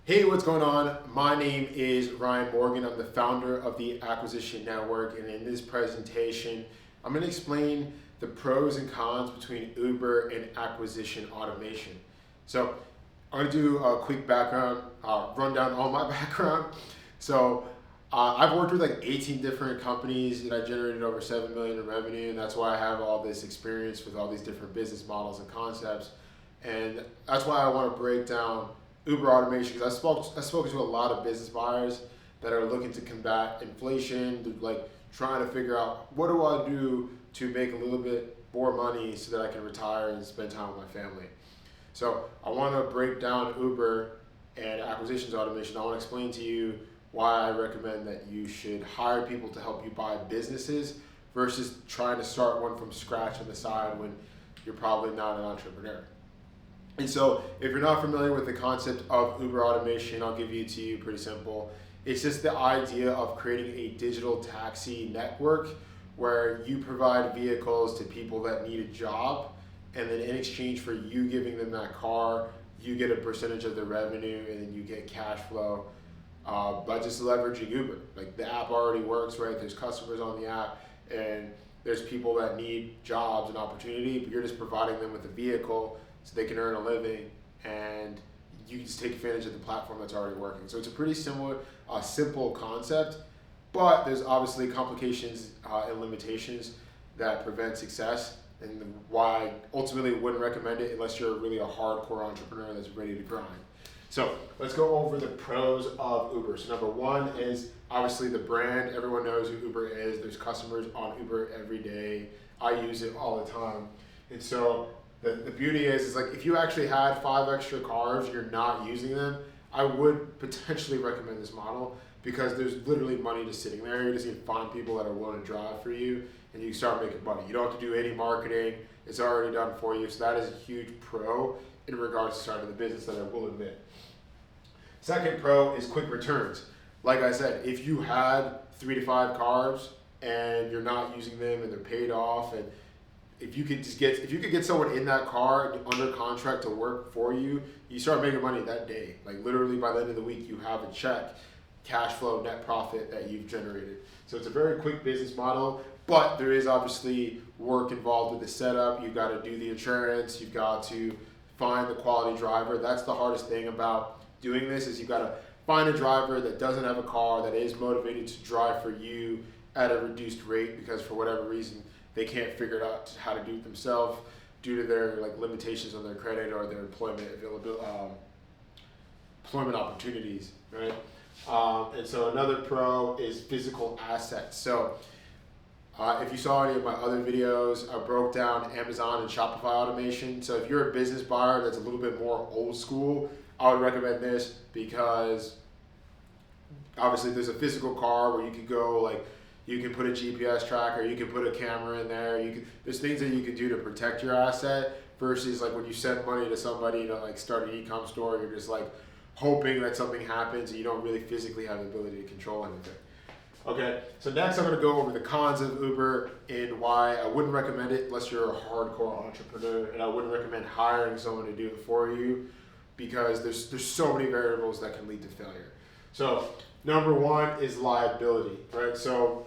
Hey, what's going on? My name is Ryan Morgan. I'm the founder of the Acquisition Network, and in this presentation, I'm going to explain the pros and cons between Uber and acquisition automation. So, I'm going to do a quick background, rundown on my background. I've worked with like 18 different companies, and I generated over 7 million in revenue, and that's why I have all this experience with all these different business models and concepts. And that's why I want to break down Uber automation, because I've spoken to a lot of business buyers that are looking to combat inflation, like trying to figure out what do I do to make a little bit more money so that I can retire and spend time with my family. So I want to break down Uber and acquisitions automation. I want to explain to you why I recommend that you should hire people to help you buy businesses versus trying to start one from scratch on the side when you're probably not an entrepreneur. And so, if you're not familiar with the concept of Uber automation, I'll give it to you pretty simple. It's just the idea of creating a digital taxi network where you provide vehicles to people that need a job, and then in exchange for you giving them that car, you get a percentage of the revenue, and then you get cash flow by just leveraging Uber. Like the app already works, right? There's customers on the app, and there's people that need jobs and opportunity, but you're just providing them with a vehicle so they can earn a living, and you can just take advantage of the platform that's already working. So it's a pretty similar, simple concept, but there's obviously complications and limitations that prevent success, and why I ultimately wouldn't recommend it unless you're really a hardcore entrepreneur that's ready to grind. So let's go over the pros of Uber. So number one is obviously the brand. Everyone knows who Uber is. There's customers on Uber every day. I use it all the time. And so the beauty is like if you actually had 5 extra cars, you're not using them, I would potentially recommend this model because there's literally money just sitting there. You just need to find people that are willing to drive for you, and you can start making money. You don't have to do any marketing. It's already done for you. So that is a huge pro in regards to starting the business, that I will admit. Second pro is quick returns. Like I said, if you had 3 to 5 cars and you're not using them and they're paid off, and if you could get someone in that car under contract to work for you, you start making money that day. Like literally by the end of the week, you have a check, cash flow, net profit that you've generated. So it's a very quick business model, but there is obviously work involved with the setup. You've got to do the insurance. You've got to find the quality driver. That's the hardest thing about doing this, is you've got to find a driver that doesn't have a car, that is motivated to drive for you at a reduced rate because for whatever reason they can't figure out how to do it themselves due to their like limitations on their credit or their employment availability, employment opportunities, right? And so another pro is physical assets. So if you saw any of my other videos, I broke down Amazon and Shopify automation. So if you're a business buyer that's a little bit more old school, I would recommend this because obviously there's a physical car where you could go, like you can put a GPS tracker, you can put a camera in there, there's things that you can do to protect your asset versus like when you send money to somebody to like start an e-com store, you're just like hoping that something happens and you don't really physically have the ability to control anything. Okay, so next I'm going to go over the cons of Uber and why I wouldn't recommend it unless you're a hardcore entrepreneur, and I wouldn't recommend hiring someone to do it for you because there's so many variables that can lead to failure. So number one is liability, right? So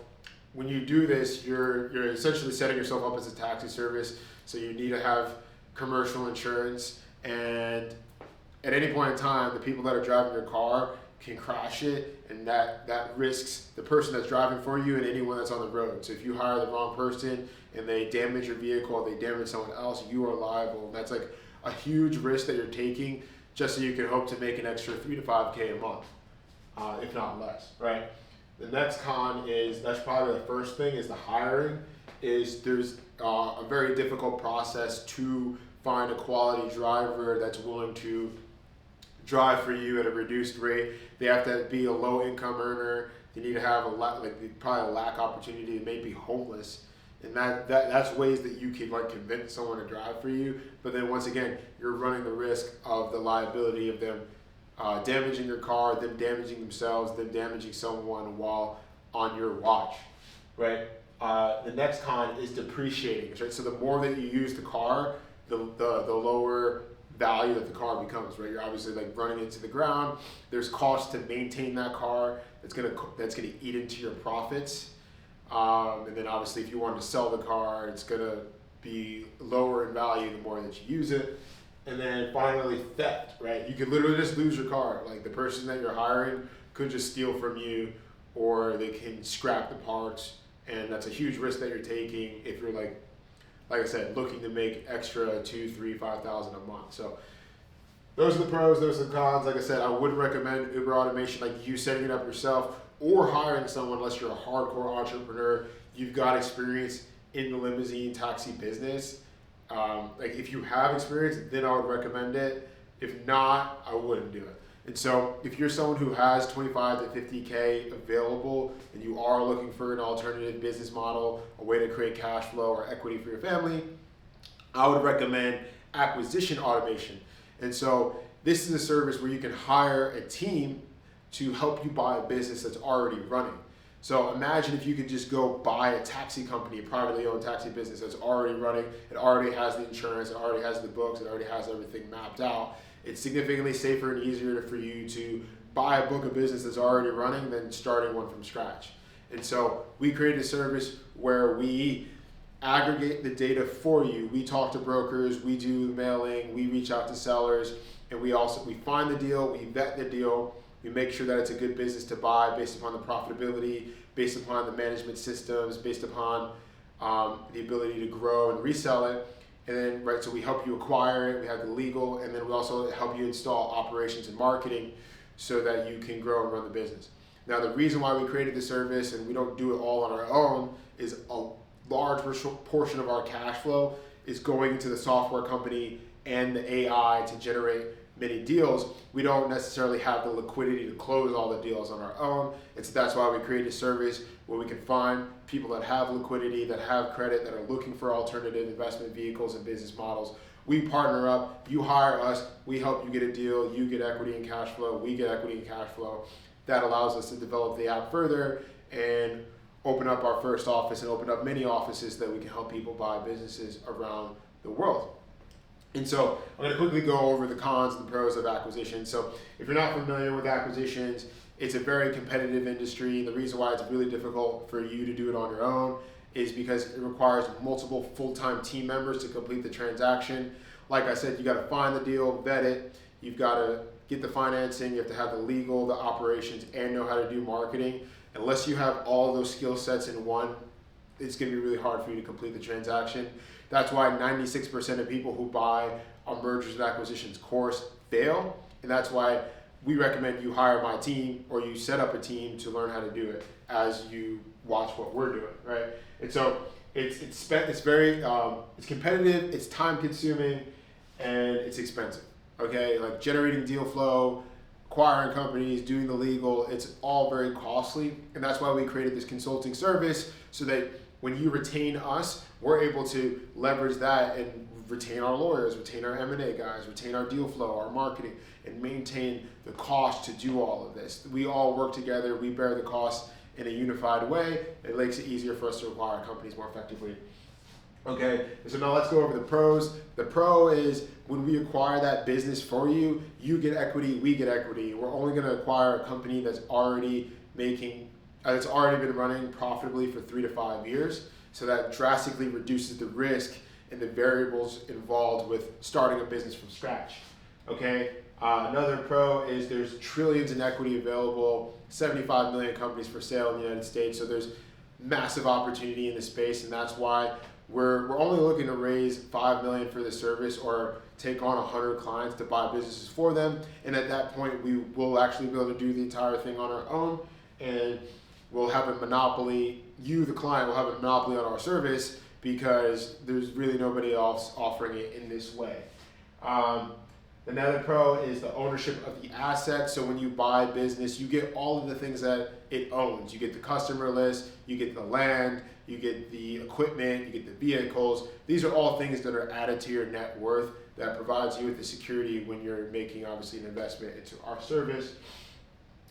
when you do this, you're essentially setting yourself up as a taxi service. So you need to have commercial insurance, and at any point in time, the people that are driving your car can crash it, and that risks the person that's driving for you and anyone that's on the road. So if you hire the wrong person and they damage your vehicle or they damage someone else, you are liable. And that's like a huge risk that you're taking just so you can hope to make an extra 3 to 5K a month, if not less, right? The next con is, that's probably the first thing, is the hiring. Is there's a very difficult process to find a quality driver that's willing to drive for you at a reduced rate. They have to be a low income earner. They need to have probably a lack opportunity. They may be homeless. And that's ways that you can like convince someone to drive for you. But then once again, you're running the risk of the liability of them damaging your car, them damaging themselves, them damaging someone while on your watch, right? The next con is depreciating, right? So the more that you use the car, the lower value that the car becomes, right? You're obviously like running it to the ground. There's cost to maintain that car that's gonna eat into your profits. And then obviously if you want to sell the car, it's gonna be lower in value the more that you use it. And then finally, theft, right? You could literally just lose your car. Like the person that you're hiring could just steal from you, or they can scrap the parts, and that's a huge risk that you're taking if you're like I said, looking to make extra $2,000, $3,000, $5,000 a month. So those are the pros, those are the cons. Like I said, I wouldn't recommend Uber automation like you setting it up yourself or hiring someone unless you're a hardcore entrepreneur. You've got experience in the limousine taxi business. Like if you have experience, then I would recommend it. If not, I wouldn't do it. And so if you're someone who has 25 to 50K available and you are looking for an alternative business model, a way to create cash flow or equity for your family, I would recommend acquisition automation. And so this is a service where you can hire a team to help you buy a business that's already running. So imagine if you could just go buy a taxi company, a privately owned taxi business that's already running, it already has the insurance, it already has the books, it already has everything mapped out. It's significantly safer and easier for you to buy a book of business that's already running than starting one from scratch. And so we created a service where we aggregate the data for you. We talk to brokers, we do mailing, we reach out to sellers, and we find the deal, we vet the deal, we make sure that it's a good business to buy based upon the profitability, based upon the management systems, based upon the ability to grow and resell it. And then, right, so we help you acquire it, we have the legal, and then we also help you install operations and marketing so that you can grow and run the business. Now, the reason why we created the service and we don't do it all on our own is a large portion of our cash flow is going into the software company and the AI to generate many deals. We don't necessarily have the liquidity to close all the deals on our own. And so that's why we created a service where we can find people that have liquidity, that have credit, that are looking for alternative investment vehicles and business models. We partner up, you hire us, we help you get a deal, you get equity and cash flow, we get equity and cash flow. That allows us to develop the app further and open up our first office and open up many offices that we can help people buy businesses around the world. And so I'm going to quickly go over the cons and the pros of acquisition. So if you're not familiar with acquisitions, it's a very competitive industry. The reason why it's really difficult for you to do it on your own is because it requires multiple full-time team members to complete the transaction. Like I said, you got to find the deal, vet it, you've got to get the financing, you have to have the legal, the operations, and know how to do marketing. Unless you have all of those skill sets in one, it's going to be really hard for you to complete the transaction. That's why 96% of people who buy a mergers and acquisitions course fail. And that's why we recommend you hire my team or you set up a team to learn how to do it as you watch what we're doing, right? And so it's competitive, it's time consuming, and it's expensive, okay? Like generating deal flow, acquiring companies, doing the legal, it's all very costly. And that's why we created this consulting service so that when you retain us, we're able to leverage that and retain our lawyers, retain our M&A guys, retain our deal flow, our marketing, and maintain the cost to do all of this. We all work together, we bear the cost in a unified way. It makes it easier for us to acquire companies more effectively. Okay, so now let's go over the pros. The pro is when we acquire that business for you, you get equity, we get equity. We're only going to acquire a company that's already been running profitably for 3 to 5 years. So that drastically reduces the risk and the variables involved with starting a business from scratch. Okay. Another pro is there's trillions in equity available, 75 million companies for sale in the United States. So there's massive opportunity in the space, and that's why we're only looking to raise $5 million for this service or take on 100 clients to buy businesses for them. And at that point, we will actually be able to do the entire thing on our own, and we'll have a monopoly. You, the client, will have a monopoly on our service because there's really nobody else offering it in this way. Another pro is the ownership of the asset. So when you buy business, you get all of the things that it owns. You get the customer list, you get the land, you get the equipment, you get the vehicles. These are all things that are added to your net worth that provides you with the security when you're making, obviously, an investment into our service.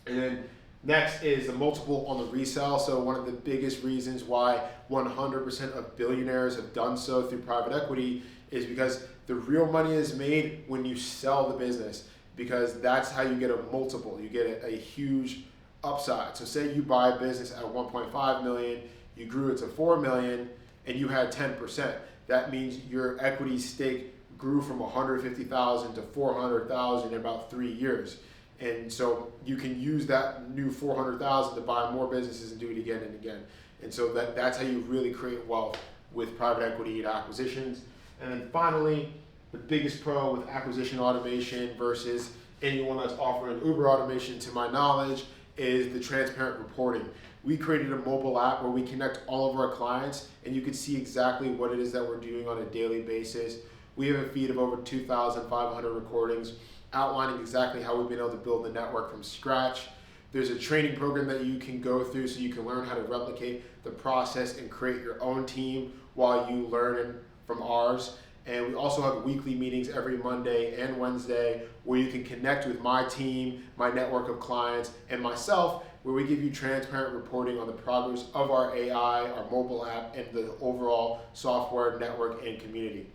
And then next is the multiple on the resale. So one of the biggest reasons why 100% of billionaires have done so through private equity is because the real money is made when you sell the business, because that's how you get a multiple. You get a huge upside. So say you buy a business at 1.5 million, you grew it to 4 million, and you had 10%. That means your equity stake grew from 150,000 to 400,000 in about 3 years. And so you can use that new 400,000 to buy more businesses and do it again and again. And so that's how you really create wealth with private equity and acquisitions. And then finally, the biggest pro with acquisition automation versus anyone that's offering Uber automation, to my knowledge, is the transparent reporting. We created a mobile app where we connect all of our clients, and you can see exactly what it is that we're doing on a daily basis. We have a feed of over 2,500 recordings outlining exactly how we've been able to build the network from scratch. There's a training program that you can go through so you can learn how to replicate the process and create your own team while you learn from ours. And we also have weekly meetings every Monday and Wednesday where you can connect with my team, my network of clients, and myself, where we give you transparent reporting on the progress of our AI, our mobile app, and the overall software network and community.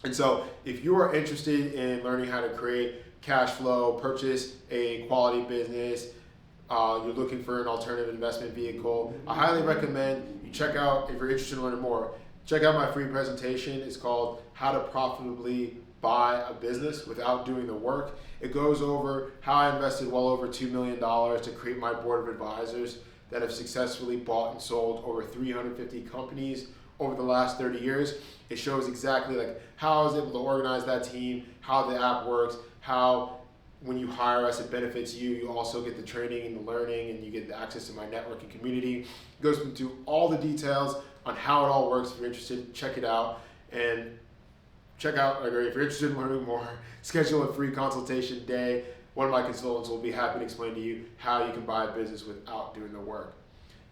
And so if you are interested in learning how to create cash flow, purchase a quality business, you're looking for an alternative investment vehicle, I highly recommend you check out, if you're interested in learning more, check out my free presentation. It's called How to Profitably Buy a Business Without Doing the Work. It goes over how I invested well over $2 million to create my board of advisors that have successfully bought and sold over 350 companies over the last 30 years. It shows exactly like how I was able to organize that team, how the app works, how when you hire us, it benefits you. You also get the training and the learning, and you get the access to my network and community. It goes into all the details on how it all works. If you're interested, check it out. And check out, if you're interested in learning more, schedule a free consultation day. One of my consultants will be happy to explain to you how you can buy a business without doing the work.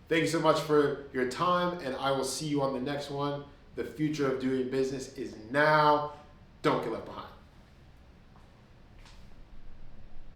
Thank you so much for your time, and I will see you on the next one. The future of doing business is now. Don't get left behind.